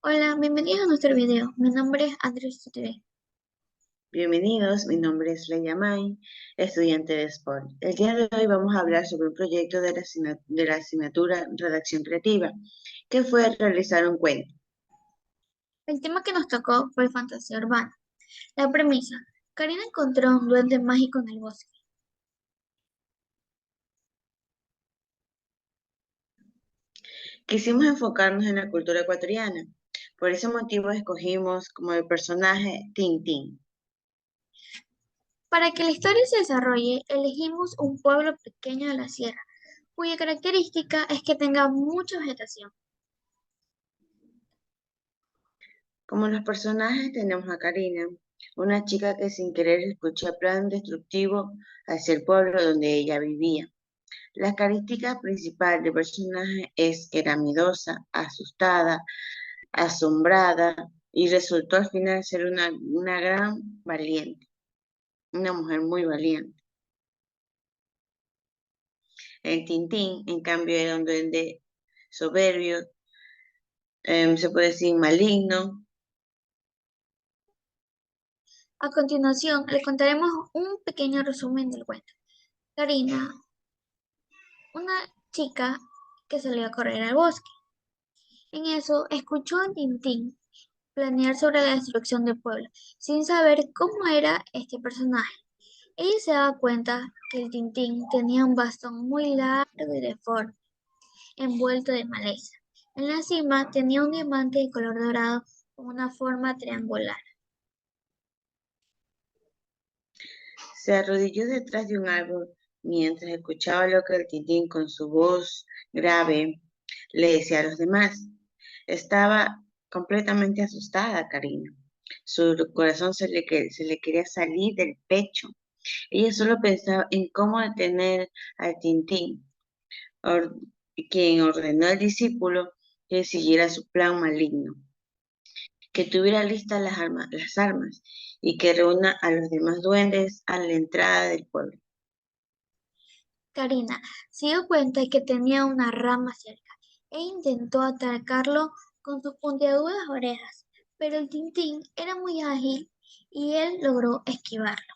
Hola, bienvenidos a nuestro video. Mi nombre es Andrés TV. Bienvenidos, mi nombre es Leia May, estudiante de Sport. El día de hoy vamos a hablar sobre un proyecto de la asignatura Redacción Creativa, que fue realizar un cuento. El tema que nos tocó fue fantasía urbana. La premisa: Karina encontró un duende mágico en el bosque. Quisimos enfocarnos en la cultura ecuatoriana, por ese motivo escogimos como el personaje Tintín. Para que la historia se desarrolle, elegimos un pueblo pequeño de la sierra, cuya característica es que tenga mucha vegetación. Como los personajes tenemos a Karina, una chica que sin querer escuchó el plan destructivo hacia el pueblo donde ella vivía. La característica principal del personaje es que era miedosa, asustada, asombrada y resultó al final ser una gran valiente, una mujer muy valiente. El Tintín, en cambio, era un duende soberbio, se puede decir maligno. A continuación, le contaremos un pequeño resumen del cuento. Karina, una chica que salió a correr al bosque. En eso, escuchó a Tintín planear sobre la destrucción del pueblo, sin saber cómo era este personaje. Ella se daba cuenta que el Tintín tenía un bastón muy largo y deforme, envuelto de maleza. En la cima tenía un diamante de color dorado con una forma triangular. Se arrodilló detrás de un árbol mientras escuchaba lo que el Tintín con su voz grave le decía a los demás. Estaba completamente asustada, Karina. Su corazón se le quería salir del pecho. Ella solo pensaba en cómo detener al Tintín, or- quien ordenó al discípulo que siguiera su plan maligno, que tuviera listas las armas y que reúna a los demás duendes a la entrada del pueblo. Karina se dio cuenta de que tenía una rama cerca e intentó atacarlo con sus puntiagudas orejas, pero el Tintín era muy ágil y él logró esquivarlo.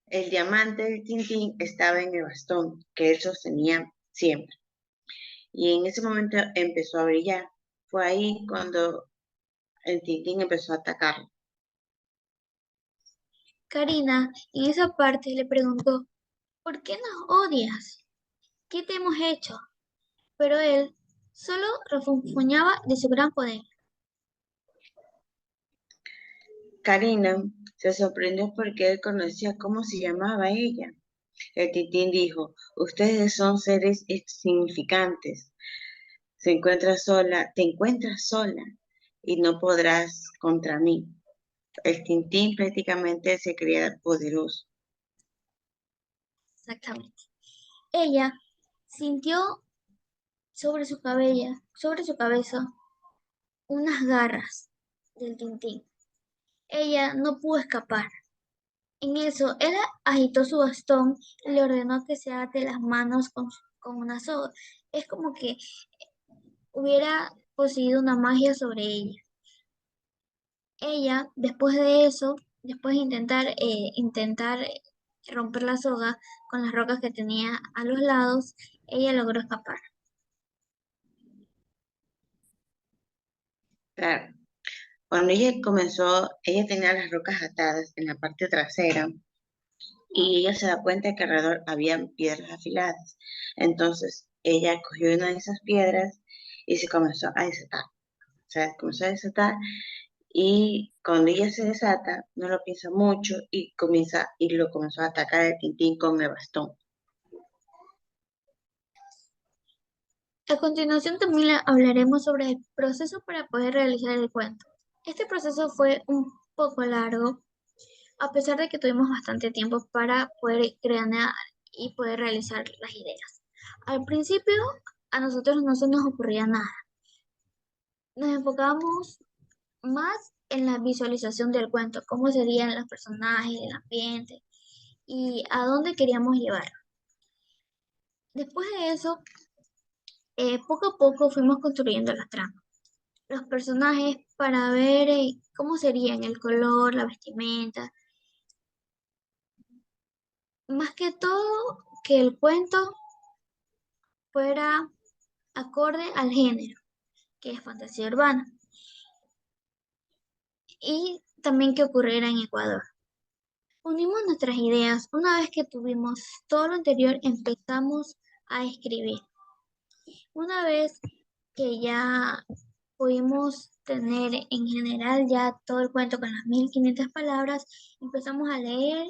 El diamante del Tintín estaba en el bastón que él sostenía siempre, y en ese momento empezó a brillar. Fue ahí cuando el Tintín empezó a atacarlo. Karina en esa parte le preguntó: ¿por qué nos odias? ¿Qué te hemos hecho? Pero él solo refunfuñaba de su gran poder. Karina se sorprendió porque él conocía cómo se llamaba ella. El Tintín dijo, ustedes son seres insignificantes. Te encuentras sola y no podrás contra mí. El Tintín prácticamente se creía poderoso. Exactamente. Ella sintió sobre su cabeza, unas garras del Tintín. Ella no pudo escapar. En eso, él agitó su bastón y le ordenó que se ate las manos con una soga. Es como que hubiera poseído una magia sobre ella. Ella, después de eso, después de intentar romper la soga con las rocas que tenía a los lados, ella logró escapar. Claro, cuando ella comenzó, ella tenía las rocas atadas en la parte trasera y ella se da cuenta que alrededor había piedras afiladas. Entonces ella cogió una de esas piedras y se comenzó a desatar. O sea, comenzó a desatar y cuando ella se desata, no lo piensa mucho y lo comenzó a atacar el Tintín con el bastón. A continuación también hablaremos sobre el proceso para poder realizar el cuento. Este proceso fue un poco largo, a pesar de que tuvimos bastante tiempo para poder crear y poder realizar las ideas. Al principio a nosotros no se nos ocurría nada. Nos enfocábamos más en la visualización del cuento, cómo serían los personajes, el ambiente y a dónde queríamos llevar. Después de eso, Poco a poco fuimos construyendo la trama, los personajes para ver cómo serían el color, la vestimenta, más que todo que el cuento fuera acorde al género, que es fantasía urbana, y también que ocurriera en Ecuador. Unimos nuestras ideas. Una vez que tuvimos todo lo anterior, empezamos a escribir. Una vez que ya pudimos tener en general ya todo el cuento con las 1500 palabras, empezamos a leer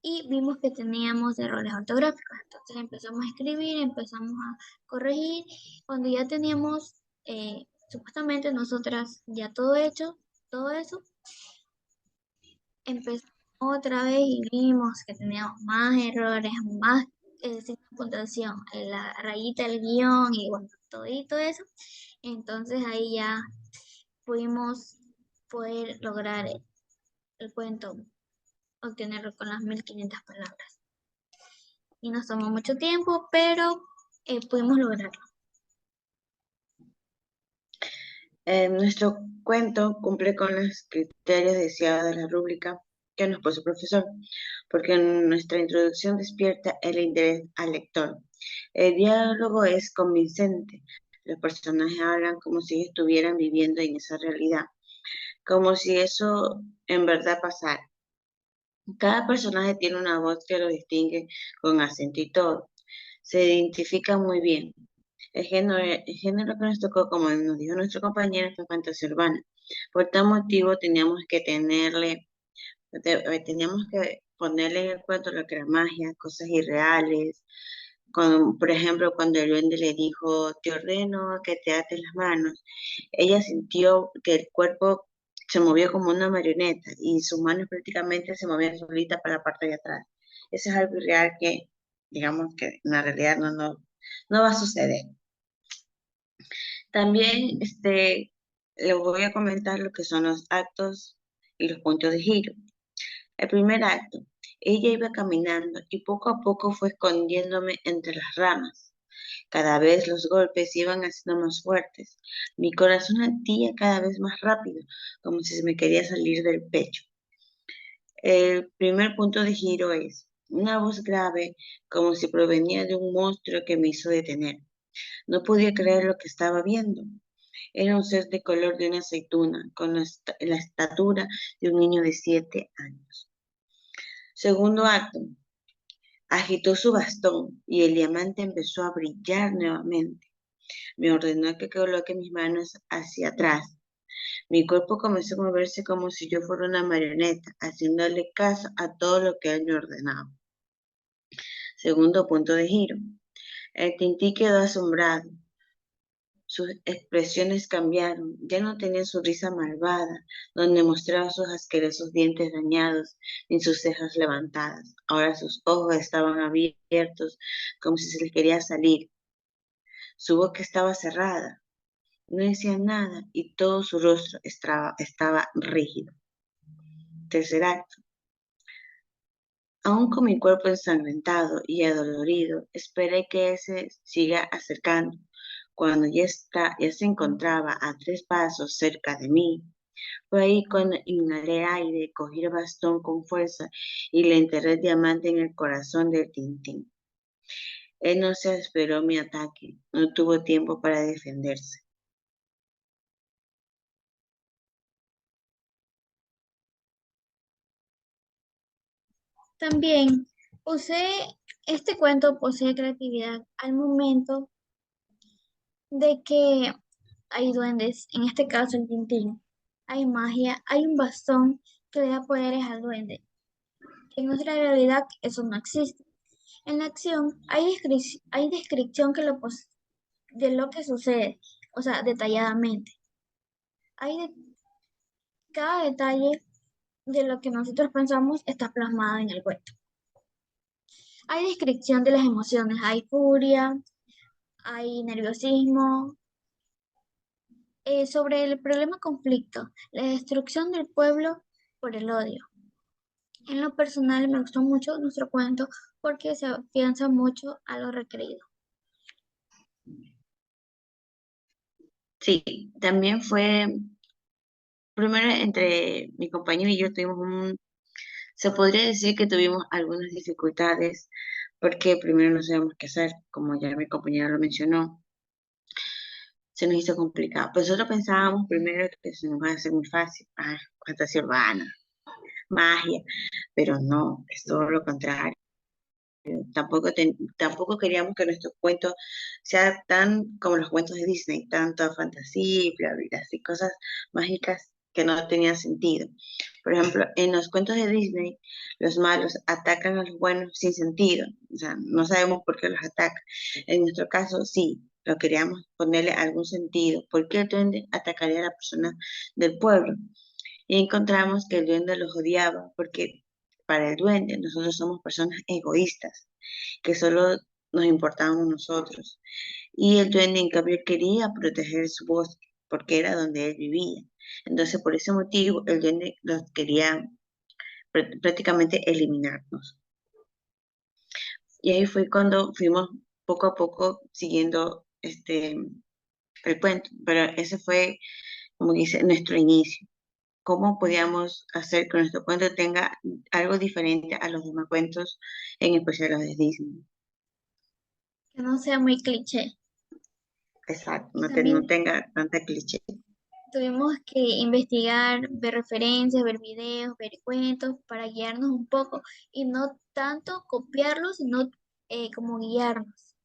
y vimos que teníamos errores ortográficos. Entonces empezamos a escribir, empezamos a corregir. Cuando ya teníamos supuestamente nosotras ya todo hecho, todo eso, empezamos otra vez y vimos que teníamos más errores, más sin puntuación, en la rayita del guión y bueno, todo eso. Entonces ahí ya pudimos poder lograr el cuento, obtenerlo con las 1500 palabras. Y nos tomó mucho tiempo, pero pudimos lograrlo. Nuestro cuento cumple con los criterios deseados de la rúbrica que nos puso el profesor, porque nuestra introducción despierta el interés al lector. El diálogo es convincente. Los personajes hablan como si estuvieran viviendo en esa realidad, como si eso en verdad pasara. Cada personaje tiene una voz que lo distingue con acento y todo. Se identifica muy bien. El género que nos tocó, como nos dijo nuestro compañero, fue fantasía urbana. Por tal motivo teníamos que ponerle en el cuento lo que era magia, cosas irreales. Por ejemplo, cuando el duende le dijo, te ordeno que te ates las manos, ella sintió que el cuerpo se movió como una marioneta y sus manos prácticamente se movían solitas para la parte de atrás. Eso es algo irreal que, digamos que en la realidad no va a suceder. También les voy a comentar lo que son los actos y los puntos de giro. El primer acto, ella iba caminando y poco a poco fue escondiéndome entre las ramas. Cada vez los golpes iban haciendo más fuertes. Mi corazón latía cada vez más rápido, como si se me quería salir del pecho. El primer punto de giro es una voz grave, como si provenía de un monstruo que me hizo detener. No podía creer lo que estaba viendo. Era un ser de color de una aceituna, con la estatura de un niño de 7 años. Segundo acto, agitó su bastón y el diamante empezó a brillar nuevamente. Me ordenó que coloque mis manos hacia atrás. Mi cuerpo comenzó a moverse como si yo fuera una marioneta, haciéndole caso a todo lo que él me ordenaba. Segundo punto de giro. El Tintí quedó asombrado. Sus expresiones cambiaron, ya no tenía su risa malvada, donde mostraba sus asquerosos dientes dañados, ni sus cejas levantadas. Ahora sus ojos estaban abiertos, como si se les quería salir. Su boca estaba cerrada, no decía nada y todo su rostro estaba rígido. Tercer acto. Aún con mi cuerpo ensangrentado y adolorido, esperé que él se siga acercando. Cuando ya se encontraba a 3 pasos cerca de mí, fue ahí cuando inhalé aire, cogí el bastón con fuerza y le enterré el diamante en el corazón del Tintín. Él no se esperó mi ataque, no tuvo tiempo para defenderse. También usé, este cuento posee creatividad al momento de que hay duendes, en este caso el Tintín, hay magia, hay un bastón que le da poderes al duende. En nuestra realidad eso no existe. En la acción hay descripción de lo que sucede, o sea, detalladamente. Hay cada detalle de lo que nosotros pensamos está plasmado en el cuento. Hay descripción de las emociones, hay furia, hay nerviosismo. Sobre el problema conflicto, la destrucción del pueblo por el odio. En lo personal me gustó mucho nuestro cuento porque se afianza mucho a lo requerido. Sí, también fue, primero entre mi compañero y yo tuvimos se podría decir que tuvimos algunas dificultades porque primero no sabíamos qué hacer, como ya mi compañero lo mencionó, se nos hizo complicado. Pues nosotros pensábamos primero que se nos iba a hacer muy fácil, fantasía urbana, magia, pero no, es todo lo contrario. Tampoco queríamos que nuestro cuento sea tan como los cuentos de Disney, tanto fantasía y bla, bla, así cosas mágicas que no tenían sentido. Por ejemplo, en los cuentos de Disney, los malos atacan a los buenos sin sentido, o sea, no sabemos por qué los atacan. En nuestro caso, sí, lo queríamos ponerle algún sentido. ¿Por qué el duende atacaría a la persona del pueblo? Y encontramos que el duende los odiaba porque para el duende nosotros somos personas egoístas, que solo nos importábamos nosotros. Y el duende, en cambio, quería proteger su bosque porque era donde él vivía. Entonces, por ese motivo, el duende los quería prácticamente eliminarnos. Y ahí fue cuando fuimos poco a poco siguiendo el cuento, pero ese fue, como dice, nuestro inicio. ¿Cómo podíamos hacer que nuestro cuento tenga algo diferente a los demás cuentos, en especial los de Disney? Que no sea muy cliché. Exacto, Y no también tenga tanta cliché. tuvimos que investigar, ver referencias, ver videos, ver cuentos para guiarnos un poco y no tanto copiarlos, sino como guiarnos.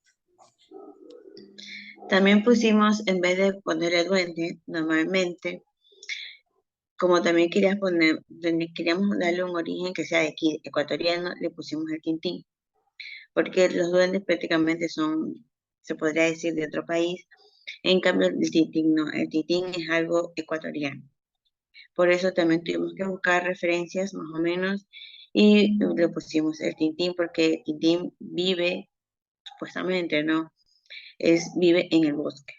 También pusimos, en vez de poner el duende, normalmente, como también queríamos darle un origen que sea de aquí, ecuatoriano, le pusimos el Tintín, porque los duendes prácticamente son, se podría decir, de otro país. En cambio, el Tintín no, el Tintín es algo ecuatoriano. Por eso también tuvimos que buscar referencias más o menos y le pusimos el Tintín porque Tintín vive, supuestamente, ¿no? Vive en el bosque.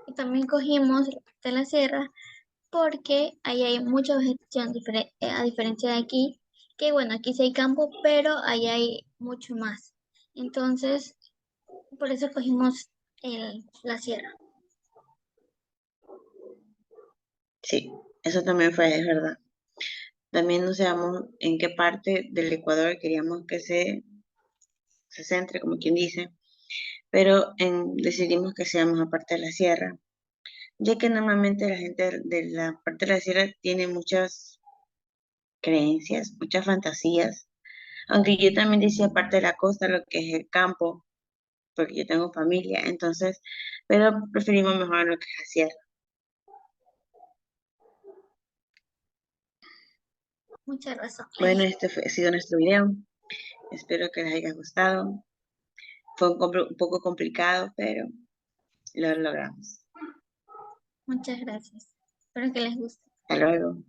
Y también cogimos la parte de la sierra porque ahí hay mucha vegetación, a diferencia de aquí, que bueno, aquí sí hay campo, pero ahí hay mucho más. Entonces, por eso cogimos la sierra. Sí, eso también fue, es verdad. También no sabemos en qué parte del Ecuador queríamos que se centre, como quien dice, pero decidimos que seamos aparte de la sierra, ya que normalmente la gente de la parte de la sierra tiene muchas creencias, muchas fantasías, aunque yo también decía parte de la costa, lo que es el campo, porque yo tengo familia, entonces, pero preferimos mejor lo que es la sierra. Mucha razón. Bueno, ha sido nuestro video, espero que les haya gustado. Fue un poco complicado, pero lo logramos. Muchas gracias. Espero que les guste. Hasta luego.